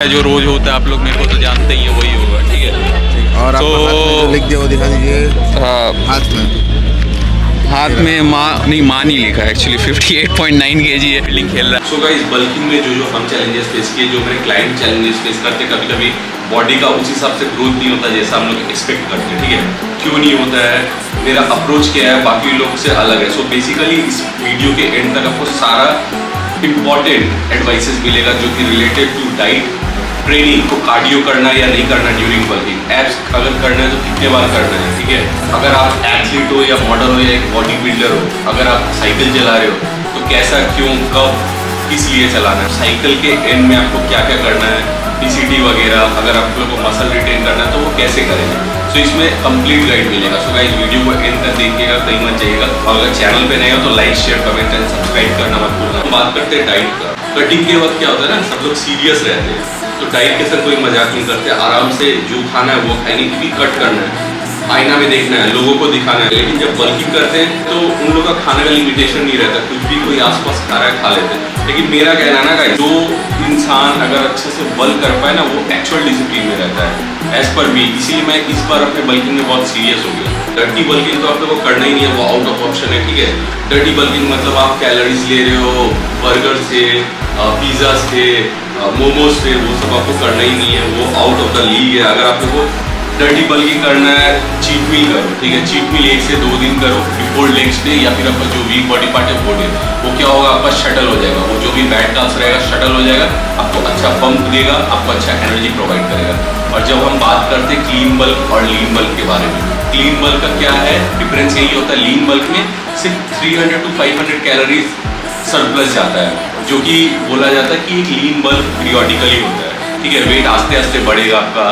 जो रोज होता है, आप लोग मेरे को तो जानते ही हैं, वही होगा। ठीक है, और आप तो लिख दिया वो दिखा दीजिए। हाँ, हाथ में माँ नहीं लिखा है एक्चुअली। 58.9 kg है, बिल्डिंग खेल रहा है। सो गाइस, बल्किंग में जो हम चैलेंजेस फेस किए, जो मेरे क्लाइंट चैलेंजेस फेस करते, कभी कभी बॉडी का उस हिसाब से ग्रोथ नहीं होता जैसा हम लोग एक्सपेक्ट करते हैं। ठीक है, क्यों नहीं होता है, मेरा अप्रोच क्या है, बाकी लोग से अलग है। सो बेसिकली इस वीडियो के एंड तक आपको सारा इंपॉर्टेंट एडवाइसेस मिलेगा जो कि रिलेटेड टू डाइट, ट्रेनिंग को, कार्डियो करना या नहीं करना ड्यूरिंग बल्किंग, एब्स अगर करना है तो कितने बार करना है। ठीक है, अगर आप एथलीट हो या मॉडल हो या एक बॉडी बिल्डर हो, अगर आप साइकिल चला रहे हो तो कैसा, क्यों, कब, किस लिए चलाना है, साइकिल के एंड में आपको क्या क्या करना है, PCT वगैरह, अगर आप लोगों को मसल रिटेन करना है तो वो कैसे करेंगे। सो इसमें कंप्लीट गाइड मिलेगा। सो गाइस, वीडियो को एंड तक देखिएगा, कहीं मत जाइएगा। और अगर चैनल पे नए हो तो like, share, comment and subscribe करना मत भूलना। बात करते हैं डाइट का। कटिंग के वक्त क्या होता है ना, सब लोग सीरियस रहते हैं, तो डाइट के साथ कोई मजाक नहीं करते, आराम से जो खाना है वो खाने की भी कट करना है, आईना में देखना है, लोगों को दिखाना है। लेकिन जब बल्किंग करते हैं तो उन लोगों का खाने का लिमिटेशन नहीं रहता, कुछ भी कोई आसपास खा रहा है खा लेते हैं। लेकिन मेरा कहना ना गाइस, जो इंसान अगर अच्छे से बल्क कर पाए ना, वो एक्चुअल डिसिप्लिन में रहता है एज पर मी। इसीलिए मैं इस बार अपने बल्किंग में बहुत सीरियस हो गया। डर्टी बल्किंग तो आप लोगों को करना ही नहीं है, वो आउट ऑफ ऑप्शन है। ठीक है, डर्टी बल्किंग मतलब आप कैलोरीज ले रहे हो, बर्गर से, पिज्जा से, मोमोज से, वो सब आपको करना ही नहीं है, वो आउट ऑफ द लीग है। अगर आप लोग को डर्टी बल्किंग करना है, चीट मील करो। ठीक है, चीट मील 1 से 2 दिन करो बिफोर नेक्स्ट डे, या फिर आपका जो वीक बॉडी पार्ट है वो डे। वो क्या होगा, आपका शटल हो जाएगा, वो जो भी बैड टास्क रहेगा शटल हो जाएगा, आपको अच्छा पंप देगा, आपको अच्छा एनर्जी प्रोवाइड करेगा। और जब हम बात करते हैं क्लीन बल्क और लीन बल्क के बारे में, क्लीन बल्क का क्या है डिफरेंस, यही होता है लीन बल्क में सिर्फ 300 to 500 कैलोरीज सरप्लस जाता है, जो कि बोला जाता है कि एक लीन बल्क पीरियोडिकली होता है। ठीक है, वेट आस्ते आस्ते बढ़ेगा आपका,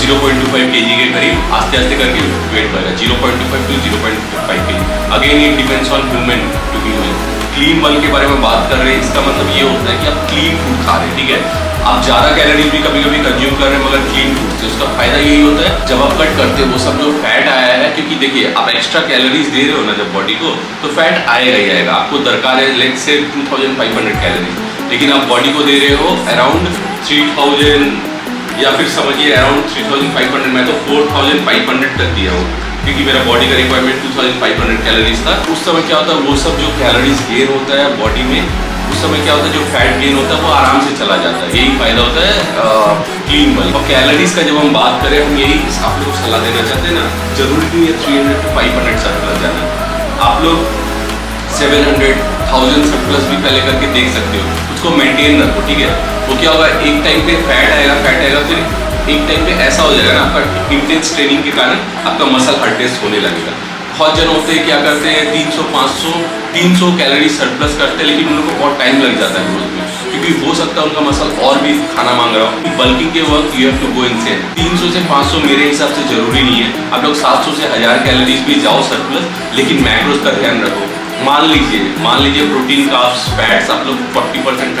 0.25 kg के करीब आस्ते आस्ते करके वेट बढ़ेगा, 0.25 to 0.5 kg। Again it depends on human to human. Clean bulk के बारे में बात कर रहे हैं, इसका मतलब ये होता है कि आप क्लीन फूड खा रहे हैं। ठीक है, आप ज़्यादा कैलोरीज भी कभी कभी कंज्यूम कर रहे हैं, मगर क्लीन फूड से उसका फायदा यही होता है, जब आप कट करते हो वो सब जो फैट आया है, क्योंकि देखिए आप एक्स्ट्रा कैलोरीज दे रहे हो ना जब बॉडी को, तो फैट आएगा ही आएगा। आपको दरकार है लेट्स से 2500 कैलोरीज, लेकिन आप बॉडी को दे रहे हो अराउंड 3000, या फिर समझिए अराउंड 3500। मैं तो 4500 तक दिया हूँ, क्योंकि मेरा बॉडी का रिक्वायरमेंट 2500 कैलोरीज था। उस समय क्या होता है, वो सब जो कैलोरीज गेन होता है बॉडी में, उस समय क्या होता है, जो फैट गेन होता है वो आराम से चला जाता है। यही फायदा होता है क्लीन बल्क। और कैलोरीज का जब हम बात करें, हम यही आप लोग को सलाह देना चाहते हैं ना, जरूरी नहीं है 300 to 500 सरप्लस जाना। आप लोग 700, 1000 सरप्लस भी पहले करके देख सकते हो, उसको मेंटेन रखो। ठीक है, वो क्या होगा, एक टाइम पे फैट आएगा, फिर एक टाइम पे ऐसा हो जाएगा ना, आपका इंटेंस ट्रेनिंग के कारण आपका मसल हार्डनेस होने लगेगा। बहुत जन होते हैं क्या करते हैं, 300, 500, 300 कैलोरी सरप्लस करते हैं, लेकिन उन लोगों को बहुत टाइम लग जाता है ग्रोथ में, क्योंकि हो सकता है उनका मसल और भी खाना मांग रहा हो। बल्किंग के वक्त you have to go insane. 300 से 500 मेरे हिसाब से जरूरी नहीं है, आप लोग 700 से 1000 कैलोरीज भी जाओ सरप्लस, लेकिन मैक्रोज का ध्यान रखो। मान लीजिए प्रोटीन, कार्ब्स, फैट्स आप लोग 40%,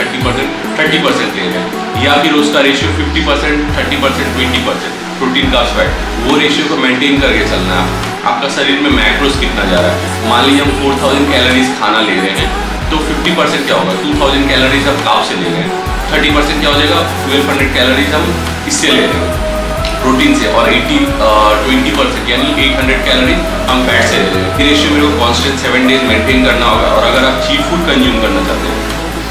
30% ले रहे हैं, या फिर उसका रेशियो 50%, 30%, 20% प्रोटीन, कार्ब्स, फैट, वो रेशियो को मेंटेन करके चलना है। आपका शरीर में मैक्रोज कितना जा रहा है, मान लीजिए हम 4000 कैलोरीज खाना ले रहे हैं, तो 50% क्या होगा, 2000 कैलोरीज हम कार्ब से ले रहे हैं, 30% क्या हो जाएगा, 1200 कैलोरीज हम इससे ले रहे हैं प्रोटीन से, और 20% यानी 800 कैलोरीज हम फैट से ले रहे हैं। ये रेशियो मेरे को कॉन्स्टेंट 7 डेज मेंटेन करना होगा। और अगर आप चीट फूड कंज्यूम करना चाहते हैं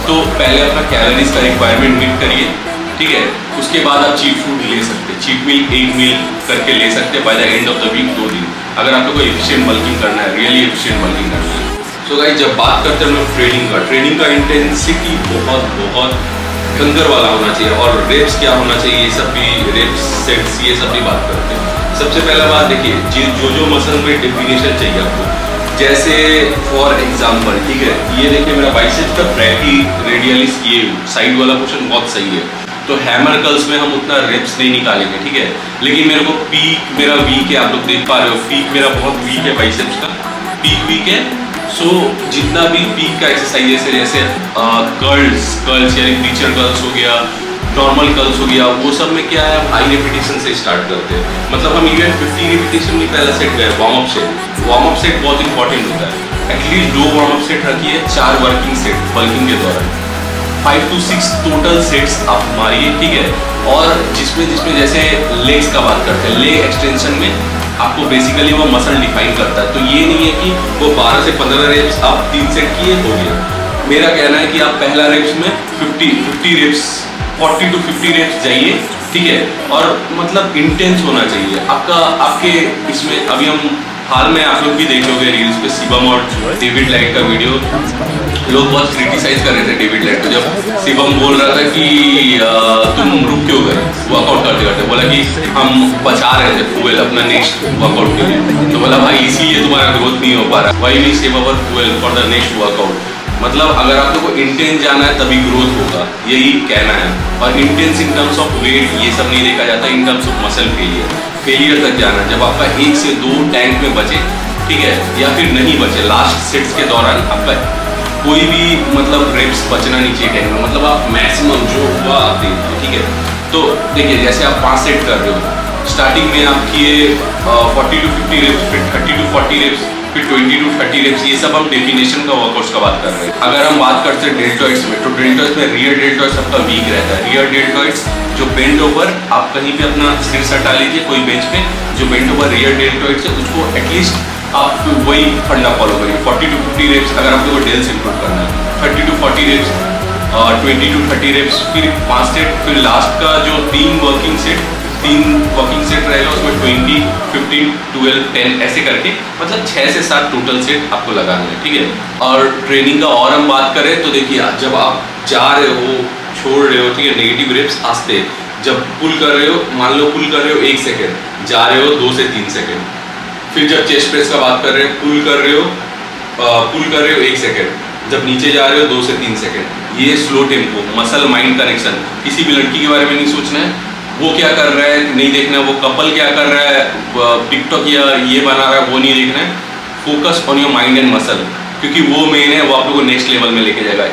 तो पहले अपना कैलोरीज का रिक्वायरमेंट मीट करिए। ठीक है, उसके बाद आप चीट फूड ले सकते हैं, चीट मील 1 मील करके ले सकते हैं by the end of the week, 2 दिन, अगर आप लोग को एफिशिएंट बल्किंग करना है, रियली एफिशिएंट बल्किंग करना है। सो गाइस, जब बात करते हैं हम लोग ट्रेनिंग का इंटेंसिटी बहुत खंगर वाला होना चाहिए, और रेप्स क्या होना चाहिए, ये सब भी, रेप्स, सेट्स, ये सब भी बात करते हैं। सबसे पहला बात देखिए, जो मसल में डेफिनेशन चाहिए आपको, जैसे फॉर एग्जांपल, ठीक है, ये देखिए मेरा बाइसेप्स का ब्रैकी रेडियलिस, ये साइड वाला पोर्शन बहुत सही है, तो हैमर कर्ल्स में हम उतना रेप्स नहीं निकालेंगे। ठीक है, लेकिन मेरे को पीक मेरा वीक है, आप लोग देख पा रहे हो, पीक मेरा बहुत वीक है, बाइसेप्स का पीक वीक है। सो जितना भी पीक का एक्सरसाइज है, जैसे कर्ल्स यानी क्रीचर कर्ल्स हो गया, नॉर्मल कर्ल्स हो गया, वो सब में क्या है, हम हाई रेपिटेशन से स्टार्ट करते हैं। मतलब हम इवन 50 रेपिटेशन में पहला सेट गए, वार्म अप सेट बहुत इंपॉर्टेंट होता है। एटलीस्ट 2 वार्म अप सेट रखिए, 4 वर्किंग सेट बल्किंग के दौरान। 5 to 6 टोटल सेट्स आप मारिए, ठीक है। और जिसमें जैसे लेग्स का बात करते हैं, लेग एक्सटेंशन में आपको बेसिकली वो मसल डिफाइन करता है। तो ये नहीं है कि वो 12 से 15 रेप्स आप 3 सेट किए हो गया। मेरा कहना है कि आप पहला रेप्स में 50 रेप्स 40 to 50 रेप्स जाइए, ठीक है। और मतलब इंटेंस होना चाहिए आपके इसमें। अभी हम हाल में आप लोग भी देखे होंगे रील्स पे शिवम और डेविड लाइट का वीडियो, लोग बहुत क्रिटिसाइज कर रहे थे डेविड लाइट को। जब शिवम बोल रहा था कि तुम रुक क्यों गए वर्कआउट करते करते, बोला कि हम बचा रहे थे फ्यूल अपना नेक्स्ट वर्कआउट के लिए। तो बोला भाई इसीलिए तुम्हारा ग्रोथ नहीं हो पा रहा, why we save our fuel for the next workout. मतलब अगर आप लोग को इंटेंस जाना है तभी ग्रोथ होगा, यही कहना है। और intense in terms of weight ये सब नहीं देखा जाता, in terms of muscle failure तक जाना है। जब आपका 1 से 2 टैंक में बचे, ठीक है, या फिर नहीं बचे, लास्ट सेट्स के दौरान आपका कोई भी मतलब रेप्स बचना नहीं चाहिए टैंक में, मतलब आप मैक्सिमम जो हुआ आप देखिए, ठीक है। तो देखिए जैसे आप 5 सेट कर रहे हो, स्टार्टिंग में आप किए 40 to 50 रेप्स, फिर 30 to 40 रेप्स, फिर 20 to 30 रेप्स। ये सब हम डेफिनेशन का वर्कआउट्स का बात कर रहे हैं। अगर हम बात करते हैं डेल्टॉइड्स में, तो डेल्टॉइड्स में रियर डेल्टॉइड्स आपका वीक रहता है। रियर डेल्टॉइड्स जो बेंड ओवर, आप कहीं पे अपना सिर सटा लीजिए कोई बेंच पे, जो बेंड ओवर रियर डेल्टॉइड्स है उसको एटलीस्ट आप वही फंडा फॉलो करिए। 40 to 50 रेप्स अगर आप लोगों को डेल्स इंप्रूव करना है, 30 to 40 रेप्स, 20 to 30 रेप्स, फिर 5 सेट, फिर लास्ट का जो 3 वर्किंग सेट रहेगा उसमें 20, 15, 12, 10 ऐसे करके, मतलब 6 से 7 टोटल सेट आपको लगाना है, ठीक है। और ट्रेनिंग का और हम बात करें तो देखिए जब आप जा रहे हो, छोड़ रहे हो, ठीक है, नेगेटिव रेप्स आस्ते, जब पुल कर रहे हो, मान लो पुल कर रहे हो 1 सेकेंड, जा रहे हो 2 से 3 सेकेंड। फिर जब चेस्ट प्रेस का बात कर रहे हो, पुल कर रहे हो 1 सेकेंड, जब नीचे जा रहे हो 2 से 3 सेकेंड। ये slow tempo, muscle mind connection. किसी भी लड़की के बारे में नहीं सोचना है वो क्या कर रहा है, नहीं देखना है वो कपल क्या कर रहा है, टिकटॉक या ये बना रहा है, वो नहीं देखना है। Focus on your mind and muscle, क्योंकि वो मेन है, वो आप लोग को नेक्स्ट लेवल में लेके जाएगा।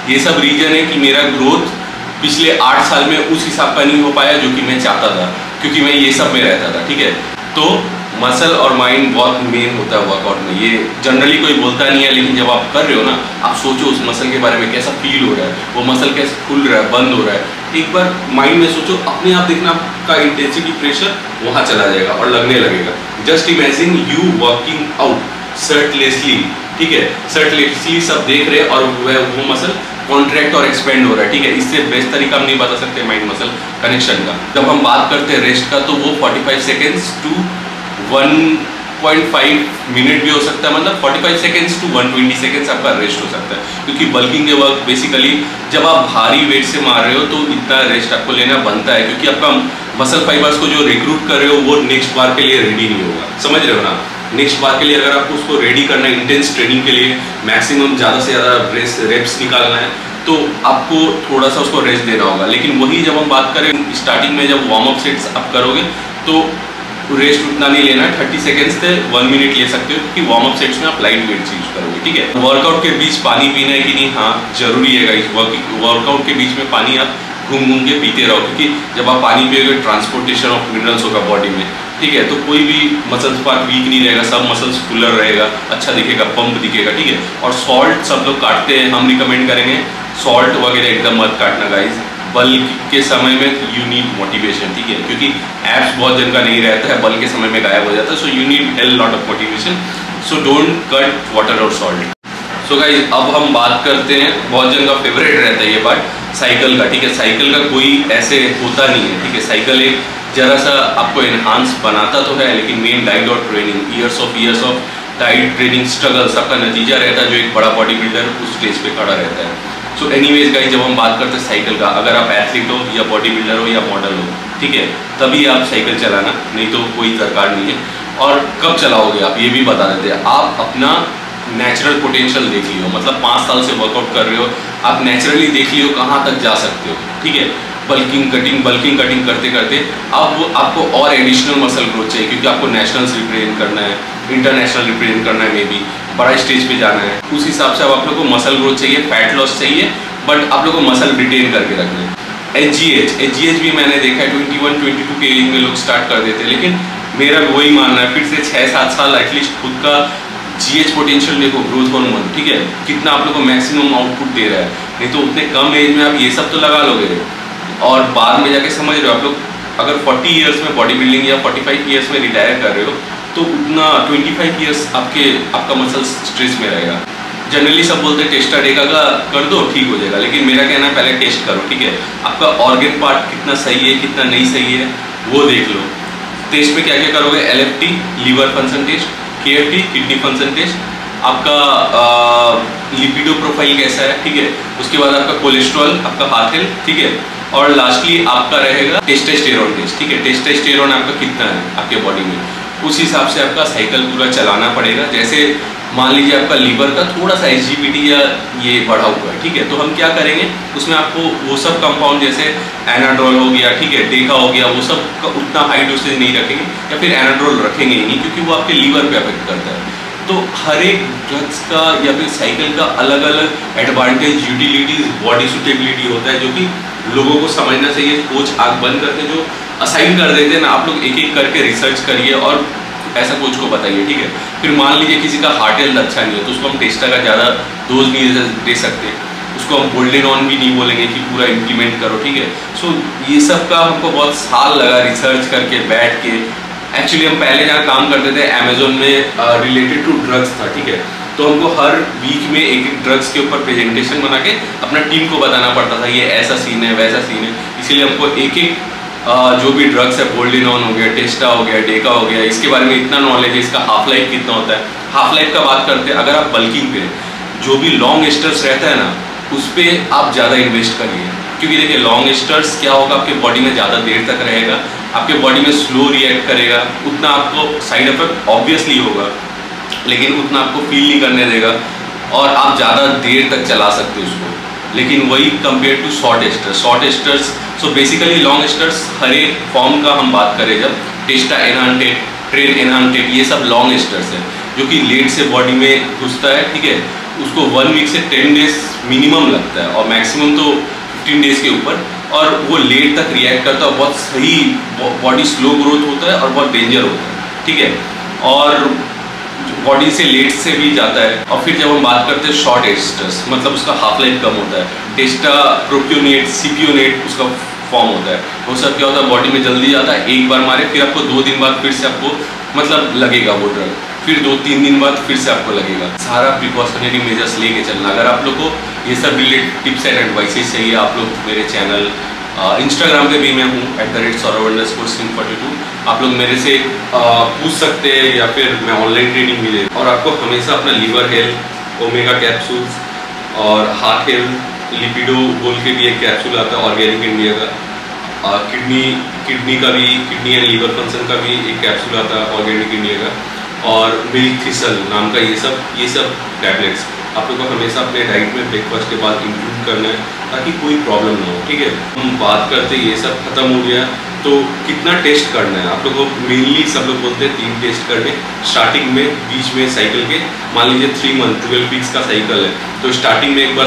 ये सब रीजन है कि मेरा ग्रोथ पिछले 8 साल में उस हिसाब का नहीं हो पाया जो कि मैं चाहता था, क्योंकि मैं ये सब में रहता था, ठीक है। तो मसल और माइंड बहुत मेन होता है वर्कआउट में। ये जनरली कोई बोलता नहीं है, लेकिन जब आप कर रहे हो ना, आप सोचो उस मसल के बारे में, कैसा फील हो रहा है, वो मसल कैसे खुल रहा है, बंद हो रहा है। एक बार माइंड में सोचो, अपने आप देखना आपका इंटेंसिटी प्रेशर वहाँ चला जाएगा और लगने लगेगा। Just imagine you working out shirtlessly, ठीक है, शर्टलेसली सब देख रहे हैं और वो मसल कॉन्ट्रैक्ट और एक्सपेंड हो रहा है, ठीक है। इससे बेस्ट तरीका हम नहीं बता सकते माइंड मसल कनेक्शन का। जब हम बात करते हैं रेस्ट का, तो वो 45 सेकेंड्स टू 1.5 मिनट भी हो सकता है, मतलब 45 सेकेंड्स टू 120 सेकेंड्स आपका रेस्ट हो सकता है। क्योंकि बल्किंग के वर्क बेसिकली जब आप भारी वेट से मार रहे हो तो इतना रेस्ट आपको लेना बनता है, क्योंकि आपका मसल फाइबर्स को जो रिक्रूट कर रहे हो वो नेक्स्ट बार के लिए रेडी नहीं होगा, समझ रहे हो ना। नेक्स्ट बार के लिए अगर आपको उसको रेडी करना है, इंटेंस ट्रेनिंग के लिए मैक्सिमम ज़्यादा से ज़्यादा रेप्स निकालना है, तो आपको थोड़ा सा उसको रेस्ट देना होगा। लेकिन वही जब हम बात करें स्टार्टिंग में, जब वार्म अप सेट्स आप करोगे तो रेस्ट उतना नहीं लेना है, 30 सेकेंड्स से 1 मिनट ले सकते हो, क्योंकि वार्म अप सेट्स में आप लाइट वेट्स यूज करोगे, ठीक है। वर्कआउट के बीच पानी पीना है कि नहीं, हाँ जरूरी है गाइस। वर्कआउट के बीच में पानी आप घूम के पीते रहो, क्योंकि जब आप पानी पियोगे ट्रांसपोर्टेशन ऑफ मिनरल्स होगा बॉडी में, ठीक है। तो कोई भी मसल्स पार्ट वीक नहीं रहेगा, सब मसल्स फुलर रहेगा, अच्छा दिखेगा, पंप दिखेगा, ठीक है। और सॉल्ट सब लोग काटते हैं, हम रिकमेंड करेंगे सॉल्ट वगैरह एकदम मत काटना गाइस। बल्क के समय में यू नीड मोटिवेशन, ठीक है, क्योंकि एब्स बहुत जन का नहीं रहता है, बल्क के समय में गायब हो जाता है। So you need hell lot of motivation, so don't cut water और सॉल्ट। सो गाइस अब हम बात करते हैं, बहुत जन का फेवरेट रहता है ये पार्ट, साइकिल का, ठीक है। साइकिल का कोई ऐसे होता नहीं है, ठीक है। साइकिल एक जरा सा आपको एनहांस बनाता तो है, लेकिन मेन डाइट और training, years of diet training struggles आपका नतीजा रहता है, जो एक बड़ा बॉडी बिल्डर उस स्टेज पे खड़ा रहता है। सो एनीवेज गाइस, जब हम बात करते हैं साइकिल का, अगर आप एथलीट हो या बॉडी बिल्डर हो या मॉडल हो, ठीक है, तभी आप साइकिल चलाना, नहीं तो कोई दरकार नहीं है। और कब चलाओगे आप ये भी बता देते हैं। आप अपना नेचुरल पोटेंशियल देख लियो, मतलब 5 साल से वर्कआउट कर रहे हो, आप नेचुरली देख लियो कहाँ तक जा सकते हो, ठीक है। बल्किंग कटिंग करते करते अब आपको और एडिशनल मसल ग्रोथ चाहिए, क्योंकि आपको नेशनल्स रिप्रेजेंट करना है, इंटरनेशनल रिप्रेजेंट करना है, मे बी बड़ा स्टेज पे जाना है। उस हिसाब से अब आप लोग को मसल ग्रोथ चाहिए, फैट लॉस चाहिए, बट आप लोग को मसल रिटेन करके रखना है। एचजीएच भी मैंने देखा है 21-22 के एज में लोग स्टार्ट कर देते हैं, लेकिन मेरा वही मानना है, फिर से 6-7 साल एटलीस्ट खुद का जीएच पोटेंशियल देखो, ग्रोथ हार्मोन, ठीक है, कितना आप लोग को मैक्सिमम आउटपुट दे रहा है। नहीं तो उतने कम एज में आप ये सब तो लगा लोगे और बाद में जाके समझ रहे हो आप लोग अगर 40 इयर्स में बॉडी बिल्डिंग या 45 इयर्स में रिटायर कर रहे हो तो उतना 25 इयर्स आपका मसल स्ट्रेस में रहेगा। जनरली सब बोलते हैं टेस्टा डेका का कर दो ठीक हो जाएगा, लेकिन मेरा कहना है पहले टेस्ट करो, ठीक है। आपका ऑर्गन पार्ट कितना सही है कितना नहीं सही है वो देख लो। टेस्ट में क्या क्या करोगे, LFT liver function test, KFT kidney function test, आपका लिपिडो प्रोफाइल कैसा है, ठीक है। उसके बाद आपका कोलेस्ट्रॉल, आपका हार्ट हेल्थ, ठीक है। और लास्टली आपका रहेगा टेस्टोस्टेरोन टेस्ट, ठीक है। टेस्टोस्टेरोन आपका कितना है आपके बॉडी में, उस हिसाब से आपका साइकिल पूरा चलाना पड़ेगा। जैसे मान लीजिए आपका लीवर का थोड़ा सा SGPT या ये बढ़ा हुआ है, ठीक है, तो हम क्या करेंगे उसमें आपको वो सब कंपाउंड जैसे एनाड्रोल हो गया, ठीक है, डेका हो गया, वो सब का उतना हाई डोसेज नहीं रखेंगे या फिर एनाड्रोल रखेंगे ही नहीं क्योंकि वो आपके लीवर पे अफेक्ट करता है। तो हर एक ड्रग्स का या फिर साइकिल का अलग अलग एडवांटेज, यूटिलिटीज, बॉडी सुटेबिलिटी होता है जो कि लोगों को समझना चाहिए। कोच आँख बंद करके जो असाइन कर देते हैं ना, आप लोग एक एक करके रिसर्च करिए और ऐसा कोच को बताइए, ठीक है। फिर मान लीजिए किसी का हार्ट हेल्थ अच्छा नहीं है तो उसको हम टेस्टा का ज़्यादा डोज नहीं दे सकते, उसको हम बोल्डेनॉन भी नहीं बोलेंगे कि पूरा इम्प्लीमेंट करो, ठीक है। सो ये सब का हमको बहुत साल लगा रिसर्च करके बैठ के। एक्चुअली हम पहले जहाँ काम करते थे अमेजोन में रिलेटेड टू ड्रग्स था, ठीक है, तो हमको हर वीक में एक एक ड्रग्स के ऊपर प्रेजेंटेशन बना के अपना टीम को बताना पड़ता था, ये ऐसा सीन है वैसा सीन है। इसीलिए हमको एक एक जो भी ड्रग्स है, बोल्डेनॉन हो गया, टेस्टा हो गया, डेका हो गया, इसके बारे में इतना नॉलेज है, इसका हाफ लाइफ कितना होता है। हाफ लाइफ का बात करते हैं, अगर आप बल्किंग पे जो भी लॉन्ग एस्टर्स रहता है ना उस पर आप ज़्यादा इन्वेस्ट करिए, क्योंकि देखिए लॉन्ग एस्टर्स क्या होगा आपके बॉडी में ज़्यादा देर तक रहेगा, आपके बॉडी में स्लो रिएक्ट करेगा, उतना आपको साइड इफेक्ट ऑब्वियसली होगा लेकिन उतना आपको फील नहीं करने देगा और आप ज़्यादा देर तक चला सकते हो उसको। लेकिन वही compare to short esters, so basically long esters हर एक फॉर्म का हम बात करें जब टेस्टा एनहांटेड, ट्रेन एनहांटेड, ये सब लॉन्ग एस्टर्स है जो कि लेट से बॉडी में घुसता है, ठीक है। उसको 1 वीक से 10 डेज मिनिमम लगता है और मैक्सिमम तो 15 डेज के ऊपर, और वो लेट तक रिएक्ट करता है, बहुत सही बॉडी स्लो ग्रोथ होता है और बहुत डेंजर होता है, ठीक है। और बॉडी से लेट से भी जाता है। और फिर जब हम बात करते हैं शॉर्ट एस्टर्स, मतलब उसका हाफ लाइफ कम होता है, टेस्टा प्रोपियोनेट, सीपियोनेट उसका फॉर्म होता है। वो सब क्या होता है बॉडी में जल्दी जाता है, एक बार मारे फिर आपको 2 दिन बाद फिर से आपको मतलब लगेगा वो ड्रग, फिर 2-3 दिन बाद फिर से आपको लगेगा। सारा प्रिकॉशनरी मेजर्स लेके चलना। अगर आप लोग को ये सब रिलेटेड टिप्स एंड एडवाइसेस चाहिए, आप लोग मेरे चैनल इंस्टाग्राम पे भी मैं हूँ @saurav_42। आप लोग मेरे से पूछ सकते हैं या फिर मैं ऑनलाइन ट्रेनिंग भी दे। और आपको हमेशा अपना लीवर हेल्थ, ओमेगा कैप्सूल्स और हार्ट हेल्थ, लिपिडो बोल के भी एक कैप्सूल आता है ऑर्गेनिक इंडिया का, किडनी का भी, किडनी एंड लीवर फंक्शन का भी एक कैप्सूल आता है ऑर्गेनिक इंडिया का, और मिल्क थिसल नाम का ये सब टैबलेट्स आप लोग को हमेशा अपने डाइट में ब्रेकफास्ट के बाद इंक्लूड करना है ताकि कोई प्रॉब्लम ना हो, ठीक है। हम बात करते ये सब खत्म हो गया तो कितना टेस्ट करना है आप लोग को। मेनली सब लोग बोलते हैं 3 टेस्ट करने, स्टार्टिंग में, बीच में साइकिल के। मान लीजिए 3 मंथ 12 वीक्स का साइकिल है तो स्टार्टिंग में एक बार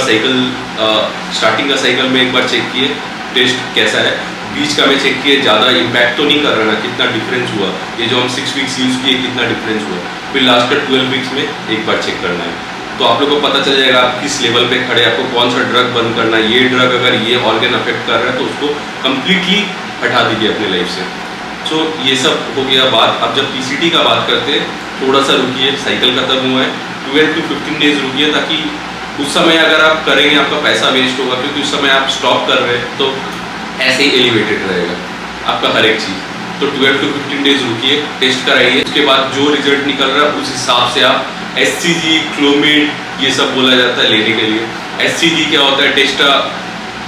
स्टार्टिंग का साइकिल में एक बार चेक किए टेस्ट कैसा है, बीच का में चेक किए ज़्यादा इम्पैक्ट तो नहीं कर रहा ना, कितना डिफरेंस हुआ, ये जो हम 6 वीक्स यूज़ किए कितना डिफरेंस हुआ, फिर लास्ट का 12 वीक्स में एक बार चेक करना है। तो आप लोग को पता चल जाएगा आप किस लेवल पे खड़े, आपको कौन सा ड्रग बंद करना है। ये ड्रग अगर ये ऑर्गन अफेक्ट कर रहा है तो उसको कम्प्लीटली हटा दीजिए अपने लाइफ से। सो ये सब हो गया बात। अब जब PCT का बात करते हैं थोड़ा सा रुकिए, साइकिल खत्म हुआ है, 12 to 15 डेज रुकिए, ताकि उस समय अगर आप करेंगे आपका पैसा वेस्ट होगा, क्योंकि उस समय आप स्टॉप कर रहे हैं तो ऐसे ही एलिवेटेड रहेगा आपका हर एक चीज़। तो 12 to 15 डेज रुकिए, टेस्ट कराइए, उसके बाद जो रिजल्ट निकल रहा है उस हिसाब से आप SCG, क्लोमिड, ये सब बोला जाता है लेने के लिए। SCG क्या होता है,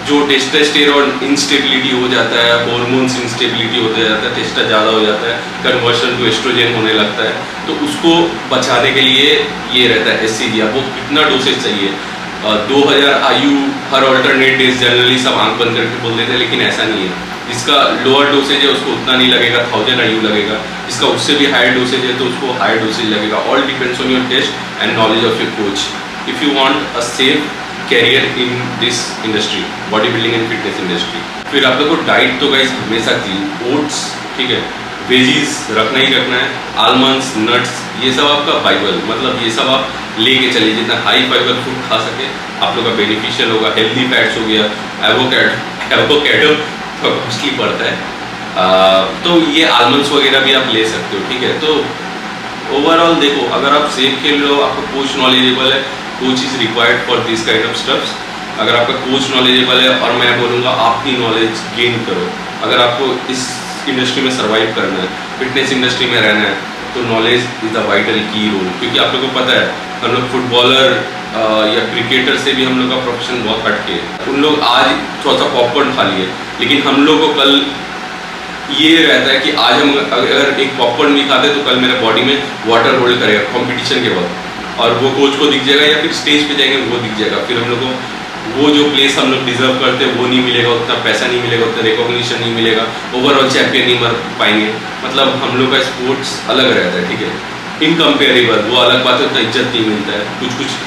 जो टेस्टोस्टेरोन इंस्टेबिलिटी हो जाता है, हार्मोन्स इंस्टेबिलिटी होता जाता है, टेस्टा ज़्यादा हो जाता है, कन्वर्शन टू एस्ट्रोजन होने लगता है, तो उसको बचाने के लिए ये रहता है SCG। आपको कितना डोसेज चाहिए, 2000 IU हर ऑल्टरनेट डेज जनरली सब आंख बंद करके बोल देते हैं, लेकिन ऐसा नहीं है। जिसका लोअर डोसेज है उसको उतना नहीं लगेगा, 1000 IU लगेगा। जिसका उससे भी हायर डोसेज है तो उसको हायर डोसेज लगेगा। All depends on your test and knowledge of your coach. If you want a safe career in this industry, body building and fitness industry. फिर आप लोग को डाइट तो गाइस हमेशा क्लीन, ओट्स, ठीक है, वेजीज रखना ही रखना है, आलमंड्स, नट्स, ये सब आपका बाइबल, मतलब ये सब आप लेके चलिए, जितना हाई फाइबर फूड खा सके आप लोग का बेनिफिशियल होगा। हेल्दी फैट्स हो गया, एवोकेडो तो कॉस्टली पड़ता है, तो ये आलमंड्स वगैरह भी आप ले सकते हो, ठीक है। तो ओवरऑल देखो, अगर आप सेफ खेल रहे हो, आपका कोच नॉलेजेबल है, coach is required for this kind of stuffs. अगर आपका कोच नॉलेजेबल है, और मैं बोलूँगा आपकी नॉलेज गेन करो। अगर आपको इस इंडस्ट्री में सर्वाइव करना है, फिटनेस इंडस्ट्री में रहना है, तो नॉलेज इज़ द वाइटल की रोल। क्योंकि आप लोगों को पता है, हम लोग फुटबॉलर या क्रिकेटर से भी हम लोग का प्रोफेशन बहुत हटके है। उन लोग आज थोड़ा सा पॉपकॉर्न खा लिए, लेकिन हम लोग को कल ये रहता है कि आज हम अगर एक पॉपकॉर्न भी खाते हैं तो कल मेरे बॉडी में वाटर होल्ड करेगा कंपटीशन के वक्त, और वो कोच को दिख जाएगा, या फिर स्टेज पे जाएंगे वो दिख जाएगा। फिर हम लोग को वो जो प्लेस हम लोग डिजर्व करते हैं वो नहीं मिलेगा, उतना पैसा नहीं मिलेगा, उतना रिकॉग्निशन नहीं मिलेगा, ओवरऑल चैंपियन नहीं बन पाएंगे। मतलब हम लोग का स्पोर्ट्स अलग रहता है, ठीक है, इनकम्पेरेबल। वो अलग बात है, उतना इज्जत नहीं मिलता है। कुछ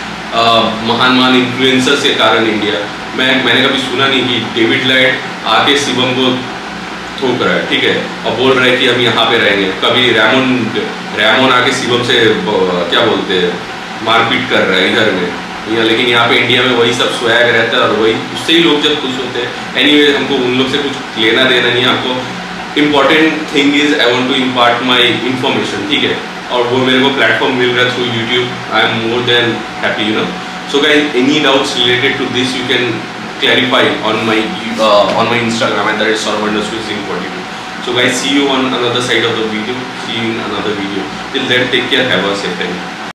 महान इन्फ्लुएंसर्स के कारण इंडिया, मैंने कभी सुना नहीं कि डेविड लाइट आके शिवम को थोक रहा है, ठीक है, और बोल रहा है कि हम यहाँ पे रहेंगे। कभी रैमोन आके शिवम से क्या बोलते हैं, मारपीट कर रहा है इधर में, लेकिन यहाँ पे इंडिया में वही सब स्वैग रहता है, और वही उससे ही लोग जब खुश होते हैं। एनीवे, हमको उन लोग से कुछ लेना देना नहीं है। आपको important thing is I want to impart my information, ठीक है, और वो मेरे को प्लेटफॉर्म मिल रहा है through YouTube. I am more than happy, you know. So guys, any doubts related to this you can clarify on my Instagram, and that is Saurav_Singh42. So guys, see you on another side of the video. See you in another video. Till then, take care. Have a safe time.